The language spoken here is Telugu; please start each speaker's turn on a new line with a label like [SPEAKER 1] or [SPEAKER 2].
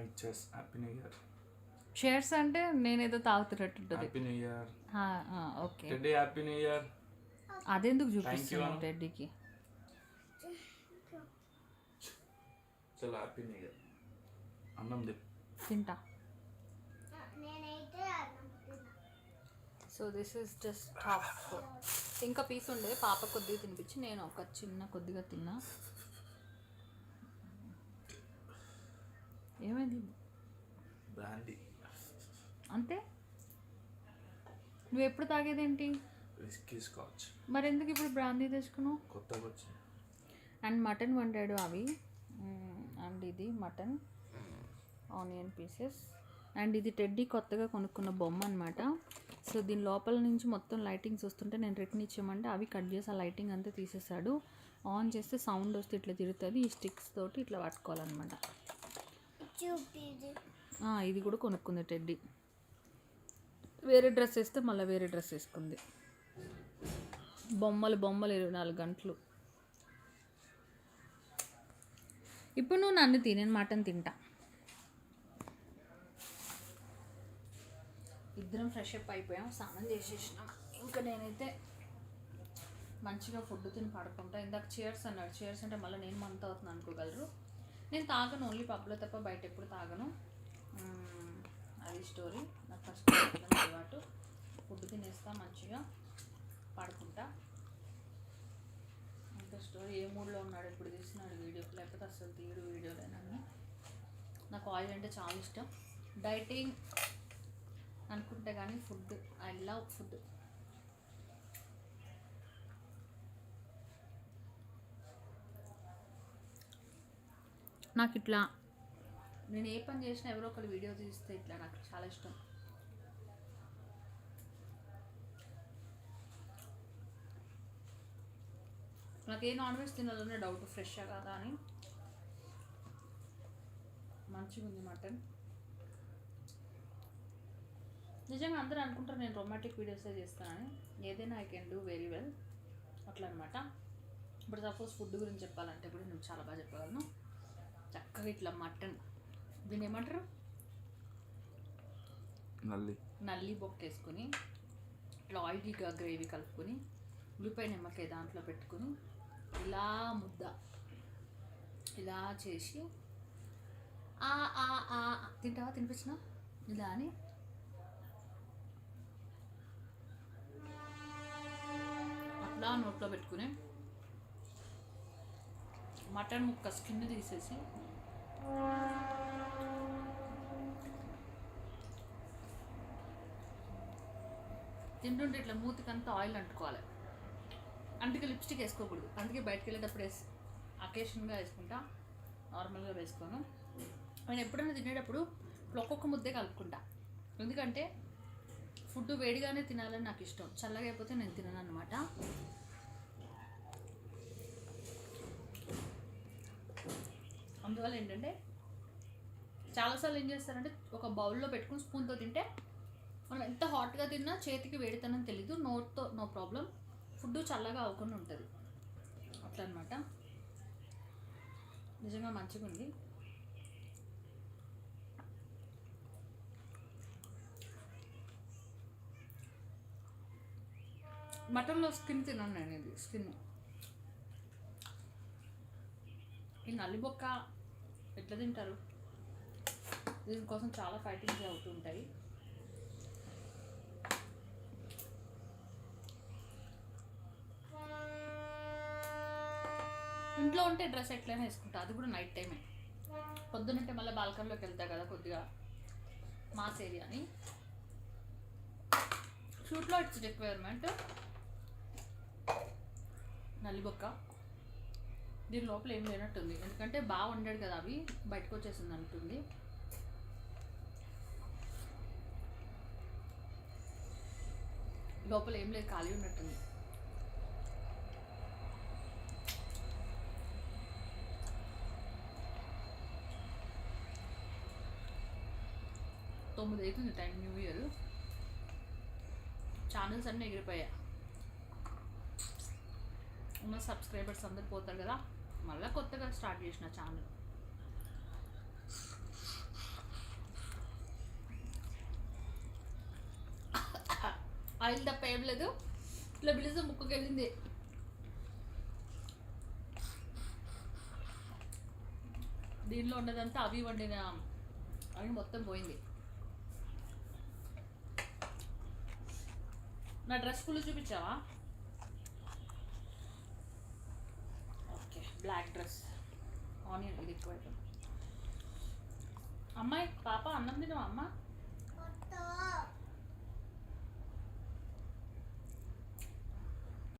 [SPEAKER 1] ఇచ్చేస్ హ్యాపీ న్యూ ఇయర్.
[SPEAKER 2] షేర్స్ అంటే నేనేదో తాగుతున్నట్టుంటుంది.
[SPEAKER 1] Happy new year.
[SPEAKER 2] Okay,
[SPEAKER 1] teddy happy new year.
[SPEAKER 2] అదెందుకు చూపిస్తున్నావు టెడ్డీకి?
[SPEAKER 1] చలో హ్యాపీ న్యూ ఇయర్. అన్నం
[SPEAKER 2] తింటా. So this is just half. ఇంకా పీస్ ఉండే పాప కొద్దిగా తినిపించి నేను ఒక చిన్న కొద్దిగా తిన్నా. ఏమైంది?
[SPEAKER 1] బ్రాండీ
[SPEAKER 2] అంతే. నువ్వు ఎప్పుడు తాగేదేంటి?
[SPEAKER 1] Whisky scotch.
[SPEAKER 2] మరి ఎందుకు ఇప్పుడు బ్రాందీ తెచ్చుకున్నావు?
[SPEAKER 1] కొత్తగా వచ్చింది.
[SPEAKER 2] అండ్ మటన్ వండాడు అవి. అండ్ ఇది మటన్ ఆనియన్ పీసెస్. అండ్ ఇది టెడ్డీ కొత్తగా కొనుక్కున్న బొమ్మ అనమాట. సో దీని లోపల నుంచి మొత్తం లైటింగ్స్ వస్తుంటే నేను రిటర్న్ ఇచ్చామంటే అవి కట్ చేసి ఆ లైటింగ్ అంతా తీసేసాడు. ఆన్ చేస్తే సౌండ్ వస్తే ఇట్లా తిరుగుతుంది. ఈ స్టిక్స్ తోటి ఇట్లా పట్టుకోవాలన్నమాట. ఇది కూడా కొనుక్కుంది టెడ్డీ. వేరే డ్రెస్ వేస్తే మళ్ళీ వేరే డ్రెస్ వేసుకుంది. బొమ్మలు 24 గంటలు. ఇప్పుడు నువ్వు నన్ను నేను మటన్ తింటా. ఇద్దరం ఫ్రెష్ అప్ అయిపోయాం, స్నానం చేసేసినాం. ఇంకా నేనైతే మంచిగా ఫుడ్ తిని పడుకుంటా. ఇందాక చైర్స్ అన్నాడు. చైర్స్ అంటే మళ్ళీ నేను మంత అవుతుంది అనుకోగలరు. నేను తాగను, ఓన్లీ పబ్లో తప్ప బయట ఎప్పుడు తాగను. అది స్టోరీ. నాకు ఫస్ట్ అలవాటు. ఫుడ్ తినేస్తా, మంచిగా పడుకుంటా. ఇంకా స్టోరీ. ఏ మూడ్లో ఉన్నాడు ఇప్పుడు తీస్తున్నాడు వీడియో, లేకపోతే అసలు తీయడు వీడియోలేనని. నాకు ఆయిల్ అంటే చాలా ఇష్టం. డైటింగ్ అనుకుంటే కానీ ఫుడ్, ఐ లవ్ ఫుడ్. నాకు ఇట్లా నేను ఏ పని చేసినా ఎవరో ఒకరు వీడియో తీస్తే ఇట్లా నాకు చాలా ఇష్టం. నాకు ఏ నాన్ వెజ్ తినాలనే డౌట్, ఫ్రెష్గా కాదా అని. మంచిగా ఉంది మటన్. నిజంగా అందరూ అనుకుంటారు నేను రొమాంటిక్ వీడియోసే చేస్తానని. ఏదైనా I can do very well అట్లా అనమాట. ఇప్పుడు సపోజ్ ఫుడ్ గురించి చెప్పాలంటే కూడా నేను చాలా బాగా చెప్పగలను. చక్కగా ఇట్లా మటన్, దీన్ని ఏమంటారు, నల్లి బొక్క వేసుకొని ఇట్లా ఆయిలీగా గ్రేవీ కలుపుకొని ఉల్లిపాయ నిమ్మకాయ దాంట్లో పెట్టుకొని ఇలా ముద్ద ఇలా చేసి తింటావా, తినిపించిన ఇలా అని అట్లా నోట్లో పెట్టుకుని మటన్ ముక్క స్కిన్ తీసేసి తింటుంటే ఇట్లా మూతికంతా ఆయిల్ అంటుకోవాలి. అందుకే లిప్స్టిక్ వేసుకోకూడదు. అందుకే బయటకు వెళ్ళేటప్పుడు అకేషన్గా వేసుకుంటా, నార్మల్గా వేసుకోను. నేను ఎప్పుడైనా తినేటప్పుడు ఒక్కొక్క ముద్దే కలుపుకుంటా. ఎందుకంటే ఫుడ్ వేడిగానే తినాలని నాకు ఇష్టం. చల్లగా అయిపోతే నేను తినను అనమాట. అందువల్ల ఏంటంటే చాలాసార్లు ఏం చేస్తారంటే ఒక బౌల్లో పెట్టుకుని స్పూన్తో తింటే మనం ఎంత హాట్గా తిన్నా చేతికి వేడితనం తెలీదు, నోట్తో నో ప్రాబ్లం, ఫుడ్ చల్లగా అవ్వకుండా ఉంటుంది. అట్లా అనమాట. నిజంగా మంచిగా ఉంది. మటన్లో స్కిన్ తిన్నాను నేను. ఇది స్కిన్. ఈ నల్లిబొక్క ఎట్లా తింటారు? దీనికోసం చాలా ఫైటింగ్స్ అవుతుంటాయి. ఇంట్లో ఉంటే డ్రెస్ ఎట్లయినా వేసుకుంటా, అది కూడా నైట్ టైమే. పొద్దునంటే మళ్ళీ బాల్కనీలోకి వెళ్తా కదా కొద్దిగా మాస్ ఏరియా అని. షూట్లో ఇట్స్ రిక్వైర్మెంట్. నల్లిబొక్క దీని లోపల ఏం లేనట్టుంది, ఎందుకంటే బాగా వండాడు కదా, అవి బయటకు వచ్చేసింది అంటుంది. లోపల ఏం లేదు, ఖాళీ ఉన్నట్టుంది. తొమ్మిది అవుతుంది టైం. New year. ఛానల్స్ అన్నీ ఎగిరిపోయా. ఉన్న సబ్స్క్రైబర్స్ అందరు పోతారు కదా, మళ్ళీ కొత్తగా స్టార్ట్ చేసిన ఛానల్. ఆయిల్ తప్ప ఏం లేదు. ఇట్లా పిలిస్తే ముక్కకి వెళ్ళింది. దీనిలో ఉన్నదంతా అవి వండిన అవి మొత్తం పోయింది. నా డ్రెస్ ఫుల్ చూపించావా? ఓకే, బ్లాక్ డ్రెస్, ఆనియన్ ఇది ఎక్కువ అయిపోయింది. అమ్మాయి పాప అన్నం తినవా అమ్మ?